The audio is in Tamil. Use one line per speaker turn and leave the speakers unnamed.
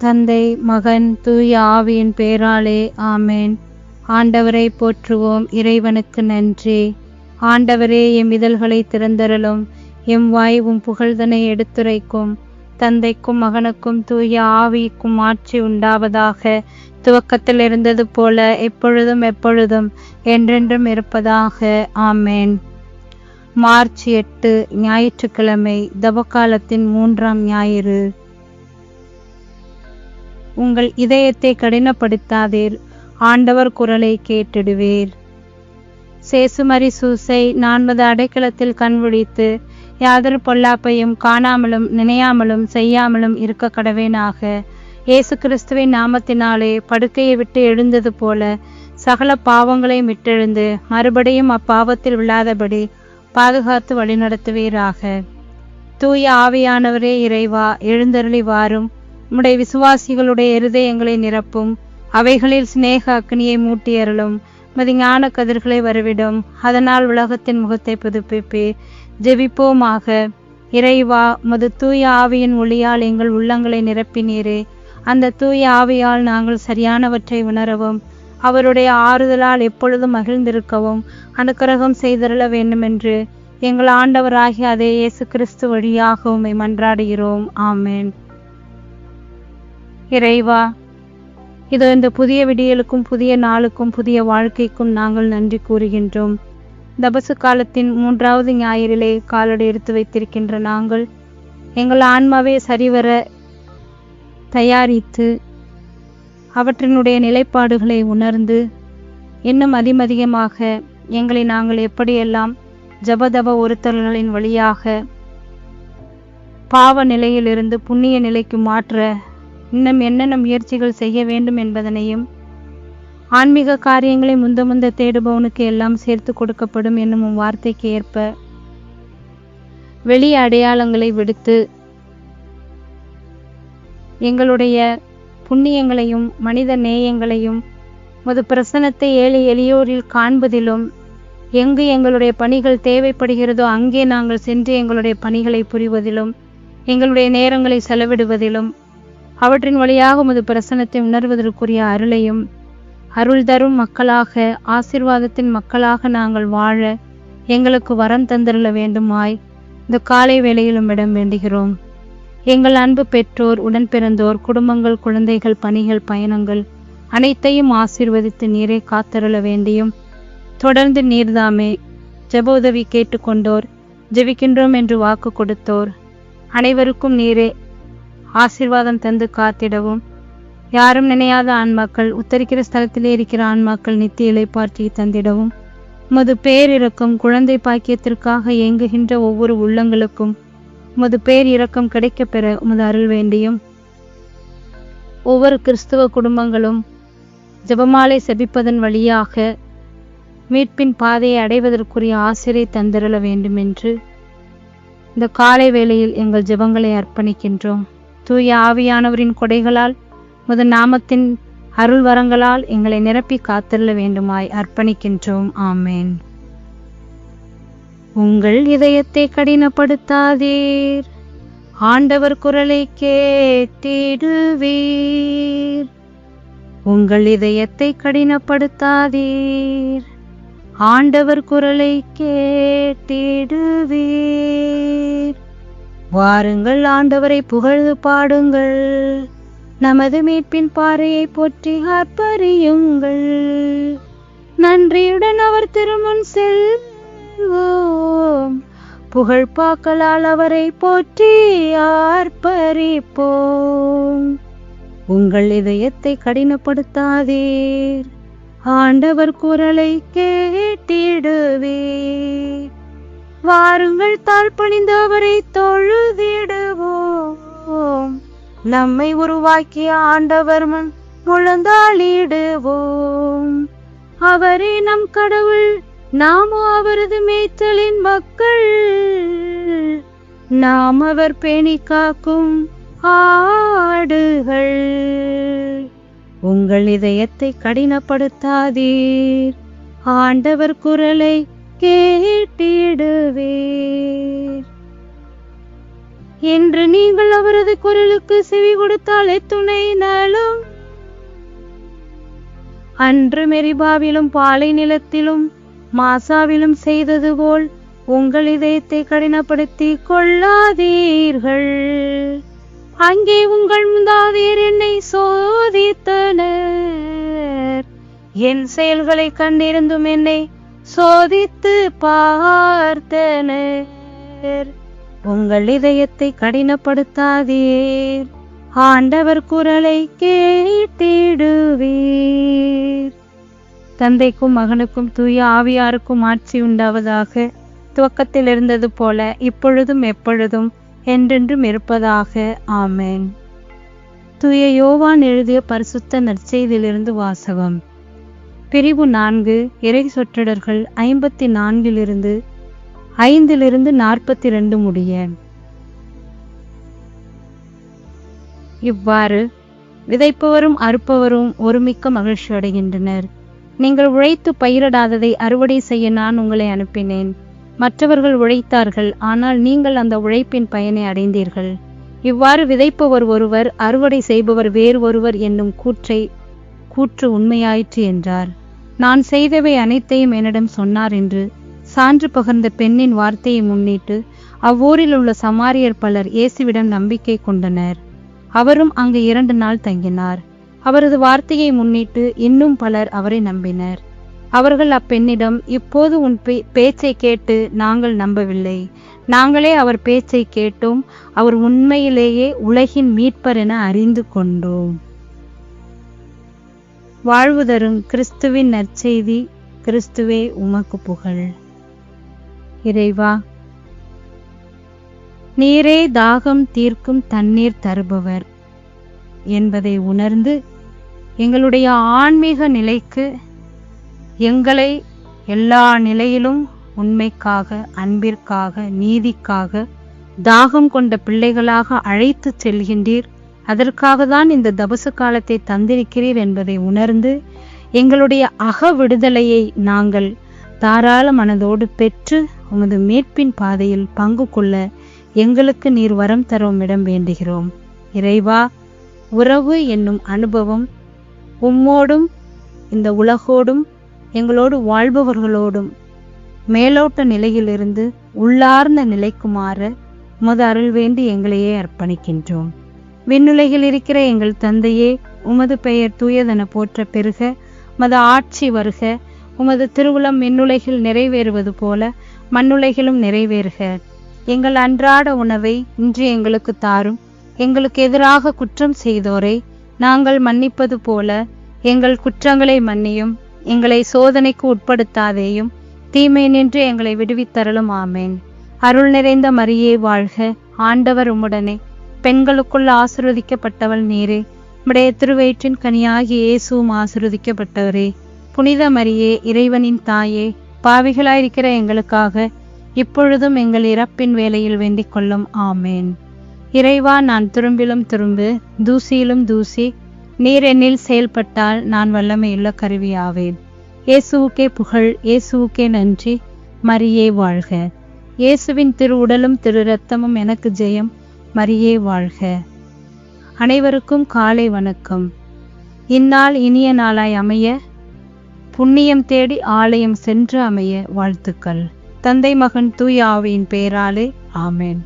தந்தை, மகன், தூய ஆவியின் பேராலே ஆமேன். ஆண்டவரை போற்றுவோம். இறைவனுக்கு நன்றி. ஆண்டவரே, எம் இதழ்களை திறந்தருளும். எம் வாய் உம் புகழ்தனை எடுத்துரைக்கும். தந்தைக்கும் மகனுக்கும் தூய ஆவிக்கும் ஆட்சி உண்டாவதாக. துவக்கத்தில் இருந்தது போல எப்பொழுதும் எப்பொழுதும் என்றென்றும் இருப்பதாக. ஆமேன். மார்ச் 8 ஞாயிற்றுக்கிழமை, தவக்காலத்தின் 3ஆம் ஞாயிறு. உங்கள் இதயத்தை கடினப்படுத்தாதீர், ஆண்டவர் குரலை கேட்டிடுவீர். சேசுமரி சூசை 4 அடைக்கலத்தில் கண்விழித்து யாதொரு பொல்லாப்பையும் காணாமலும் நினையாமலும் செய்யாமலும் இருக்க கடவேனாக. இயேசு கிறிஸ்துவின் நாமத்தினாலே படுக்கையை விட்டு எழுந்தது போல சகல பாவங்களையும் விட்டெழுந்து மறுபடியும் அப்பாவத்தில் விழாதபடி பாதுகாத்து வழிநடத்துவீராக. தூய ஆவியானவரே இறைவா, எழுந்தருளி வாரும். உம்முடைய விசுவாசிகளுடைய இருதயங்களை நிரப்பும். அவைகளில் சிநேக அக்னியை மூட்டியருளும். மது ஞான கதிர்களை வரவிடும். அதனால் உலகத்தின் முகத்தை புதுப்பிப்பீர். ஜெபிப்போமாக. இறைவா, மது தூய ஆவியின் ஒளியால் எங்கள் உள்ளங்களை நிரப்பினீரே. அந்த தூய ஆவியால் நாங்கள் சரியானவற்றை உணரவும் அவருடைய ஆறுதலால் எப்பொழுதும் மகிழ்ந்திருக்கவும் அனுக்கிரகம் செய்தருள வேண்டுமென்று எங்கள் ஆண்டவராகிய அதே இயேசு கிறிஸ்து வழியாக உம்மை மன்றாடுகிறோம். ஆமேன். இறைவா, இதோ இந்த புதிய விடியலுக்கும் புதிய நாளுக்கும் புதிய வாழ்க்கைக்கும் நாங்கள் நன்றி கூறுகின்றோம். தபசு காலத்தின் 3ஆவது ஞாயிறிலே காலடி எடுத்து வைத்திருக்கின்ற நாங்கள் எங்கள் ஆன்மாவை சரிவர தயாரித்து அவற்றினுடைய நிலைப்பாடுகளை உணர்ந்து இன்னும் அதிகமாக எங்களை நாங்கள் எப்படியெல்லாம் ஜபதப ஒருத்தல்களின் வழியாக பாவ நிலையிலிருந்து புண்ணிய நிலைக்கு மாற்ற இன்னும் என்னென்ன முயற்சிகள் செய்ய வேண்டும் என்பதனையும், ஆன்மீக காரியங்களை முந்த தேடுபவனுக்கு எல்லாம் சேர்த்து கொடுக்கப்படும் என்னும் வார்த்தைக்கு ஏற்ப வெளி அடையாளங்களை விடுத்து எங்களுடைய புண்ணியங்களையும் மனித நேயங்களையும் மது பிரசனத்தை ஏழை எளியோரில் காண்பதிலும், எங்கு எங்களுடைய பணிகள் தேவைப்படுகிறதோ அங்கே நாங்கள் சென்று எங்களுடைய பணிகளை புரிவதிலும், எங்களுடைய நேரங்களை செலவிடுவதிலும், அவற்றின் வழியாக மது பிரசனத்தை உணர்வதற்குரிய அருளையும், அருள் தரும் மக்களாக ஆசீர்வாதத்தின் மக்களாக நாங்கள் வாழ எங்களுக்கு வரம் தந்திருள வேண்டுமாய் இந்த காலை வேளையிலும் இடம் வேண்டுகிறோம். எங்கள் அன்பு பெற்றோர், உடன் பிறந்தோர், குடும்பங்கள், குழந்தைகள், பணிகள், பயணங்கள் அனைத்தையும் ஆசீர்வதித்து நீரே காத்தருள வேண்டியும், தொடர்ந்து நீர்தாமே ஜெப உதவி கேட்டுக்கொண்டோர், ஜெபிக்கின்றோம் என்று வாக்கு கொடுத்தோர் அனைவருக்கும் நீரே ஆசீர்வாதம் தந்து காத்திடவும், யாரும் நினையாத ஆன்மாக்கள், உத்தரிக்கிற ஸ்தலத்திலே இருக்கிற ஆன்மாக்கள் நித்திய இளைப்பாற்றி தந்திடவும், உமது பேரிரக்கம் குழந்தை பாக்கியத்திற்காக இயங்குகின்ற ஒவ்வொரு உள்ளங்களுக்கும் உமது பேர் இரக்கம் கிடைக்க பெற உமது அருள் வேண்டியும், ஒவ்வொரு கிறிஸ்துவ குடும்பங்களும் ஜெபமாலை செபிப்பதன் வழியாக மீட்பின் பாதையை அடைவதற்குரிய ஆசிரியை தந்திரள வேண்டும் என்று இந்த காலை வேளையில் எங்கள் ஜெபங்களை அர்ப்பணிக்கின்றோம். தூய ஆவியானவரின் கொடைகளால் உமது நாமத்தின் அருள் வரங்களால் எங்களை நிரப்பி காத்தருள வேண்டுமாய் அர்ப்பணிக்கின்றோம். ஆமேன். உங்கள் இதயத்தை கடினப்படுத்தாதீர், ஆண்டவர் குரலை கேட்டிடுவீர். உங்கள் இதயத்தை கடினப்படுத்தாதீர், ஆண்டவர் குரலை கேட்டிடுவீர். வாருங்கள், ஆண்டவரை புகழ்ந்து பாடுங்கள். நமது மீட்பின் பாறையை போற்றி ஆர்ப்பரியுங்கள். நன்றியுடன் அவர் திருமுன் செல்வோம். புகழ்பாக்களால் அவரை போற்றி ஆர்ப்பரிப்போம். உங்கள் இதயத்தை கடினப்படுத்தாதீர், ஆண்டவர் குரலை கேட்டிடுவீர். வாருங்கள், தாழ்பணிந்து அவரை தொழுதிடுவோம். நம்மை உருவாக்கிய ஆண்டவர் முன் முழந்தாளிடுவோம். அவரே நம் கடவுள், நாமோ அவரது மேய்ச்சலின் மக்கள். நாம் அவர் பேணி காக்கும் ஆடுகள். உங்கள் இதயத்தை கடினப்படுத்தாதீர், ஆண்டவர் குரலை கேட்டிடுவீர். என்று நீங்கள் அவரது குரலுக்கு செவி கொடுத்தாலே துணை நலம். அன்று மெரிபாவிலும் பாலை நிலத்திலும் மாசாவிலும் செய்தது போல் உங்கள் இதயத்தை கடினப்படுத்தி கொள்ளாதீர்கள். அங்கே உங்கள் முந்தாதையர் என்னை சோதித்தனர். என் செயல்களை கண்டிருந்தும் என்னை சோதித்து பார்த்தனர். உங்கள் இதயத்தை கடினப்படுத்தாதீர். ஆண்டவர் குரலை கேட்டிடுவீர். தந்தைக்கும் மகனுக்கும் தூய ஆவியாருக்கும் ஆட்சி உண்டாவதாக. துவக்கத்தில் இருந்தது போல இப்பொழுதும் எப்பொழுதும் என்றென்றும் இருப்பதாக. ஆமென். தூய யோவான் எழுதிய பரிசுத்த நற்செய்தியிலிருந்து வாசகம். பிரிவு 4 இறை சொற்றொடர்கள் 54 5 42 முடிய. இவ்வாறு விதைப்பவரும் அறுப்பவரும் ஒருமிக்க மகிழ்ச்சி அடைகின்றனர். நீங்கள் உழைத்து பயிரிடாததை அறுவடை செய்ய நான் உங்களை அனுப்பினேன். மற்றவர்கள் உழைத்தார்கள், ஆனால் நீங்கள் அந்த உழைப்பின் பயனை அடைந்தீர்கள். இவ்வாறு விதைப்பவர் ஒருவர், அறுவடை செய்பவர் வேறு ஒருவர் என்னும் கூற்று உண்மையாயிற்று என்றார். நான் செய்தவை அனைத்தையும் என்னிடம் சொன்னார் என்று சான்று பகர்ந்த பெண்ணின் வார்த்தையை முன்னிட்டு அவ்வூரில் உள்ள சமாரியர் பலர் இயேசுவிடம் நம்பிக்கை கொண்டனர். அவரும் அங்கு 2 நாள் தங்கினார். அவரது வார்த்தையை முன்னிட்டு இன்னும் பலர் அவரை நம்பினர். அவர்கள் அப்பெண்ணிடம், இப்போது உன் பேச்சை கேட்டு நாங்கள் நம்பவில்லை. நாங்களே அவர் பேச்சை கேட்டோம். அவர் உண்மையிலேயே உலகின் மீட்பர் என அறிந்து கொண்டோம். வாழ்வு தரும் கிறிஸ்துவின் நற்செய்தி. கிறிஸ்துவே உமக்கு புகழ். இறைவா, நீரே தாகம் தீர்க்கும் தண்ணீர் தருபவர் என்பதை உணர்ந்து எங்களுடைய ஆன்மீக நிலைக்கு எங்களை எல்லா நிலையிலும் உண்மைக்காக, அன்பிற்காக, நீதிக்காக தாகம் கொண்ட பிள்ளைகளாக அழைத்து செல்கின்றீர். அதற்காக தான் இந்த தபசு காலத்தை தந்திருக்கிறீர் என்பதை உணர்ந்து எங்களுடைய அக விடுதலையை நாங்கள் தாராள மனதோடு பெற்று உமது மீட்பின் பாதையில் பங்கு கொள்ள எங்களுக்கு நீர் வரம் தரும் இடம் வேண்டுகிறோம். இறைவா, உறவு என்னும் அனுபவம் உம்மோடும் இந்த உலகோடும் எங்களோடு வாழ்பவர்களோடும் மேலோட்ட நிலையிலிருந்து உள்ளார்ந்த நிலைக்கு மாற உமது அருள் வேண்டி எங்களையே அர்ப்பணிக்கின்றோம். விண்ணுலகில் இருக்கிற எங்கள் தந்தையே, உமது பெயர் தூயதென போற்ற பெருக. உமது ஆட்சி வருக. உமது திருவுளம் விண்ணுலகில் நிறைவேறுவது போல மண்ணுலகிலும் நிறைவேறுக. எங்கள் அன்றாட உணவை இன்று எங்களுக்கு தாரும். எங்களுக்கு எதிராக குற்றம் செய்தோரை நாங்கள் மன்னிப்பது போல எங்கள் குற்றங்களை மன்னியும். எங்களை சோதனைக்கு உட்படுத்தாதேயும், தீமை நின்று எங்களை விடுவித்தருளும். ஆமேன். அருள் நிறைந்த மரியே வாழ்க. ஆண்டவர் உம்முடனே, பெண்களுக்குள் ஆசீர்வதிக்கப்பட்டவள் நீரே. உம்முடைய திருவயிற்றின் கனியாகிய இயேசுவும் ஆசீர்வதிக்கப்பட்டவரே. புனித மரியே, இறைவனின் தாயே, பாவிகளாயிருக்கிற எங்களுக்காக இப்பொழுதும் எங்கள் இறப்பின் வேளையில் வேண்டிக் கொள்ளும். ஆமேன். இறைவா, நான் துரும்பிலும் துரும்பு, தூசியிலும் தூசி. நீர் என்னில் செயல்பட்டால் நான் வல்லமையுள்ள கருவியாவேன். இயேசுவுக்கே புகழ். இயேசுவுக்கே நன்றி. மரியே வாழ்க. இயேசுவின் திரு உடலும் திரு இரத்தமும் எனக்கு ஜெயம். மரியே வாழ்க. அனைவருக்கும் காலை வணக்கம். இந்நாள் இனிய நாளாய் அமைய, புண்ணியம் தேடி ஆலயம் சென்று அமைய வாழ்த்துக்கள். தந்தை, மகன், தூய ஆவியின் பெயராலே. ஆமேன்.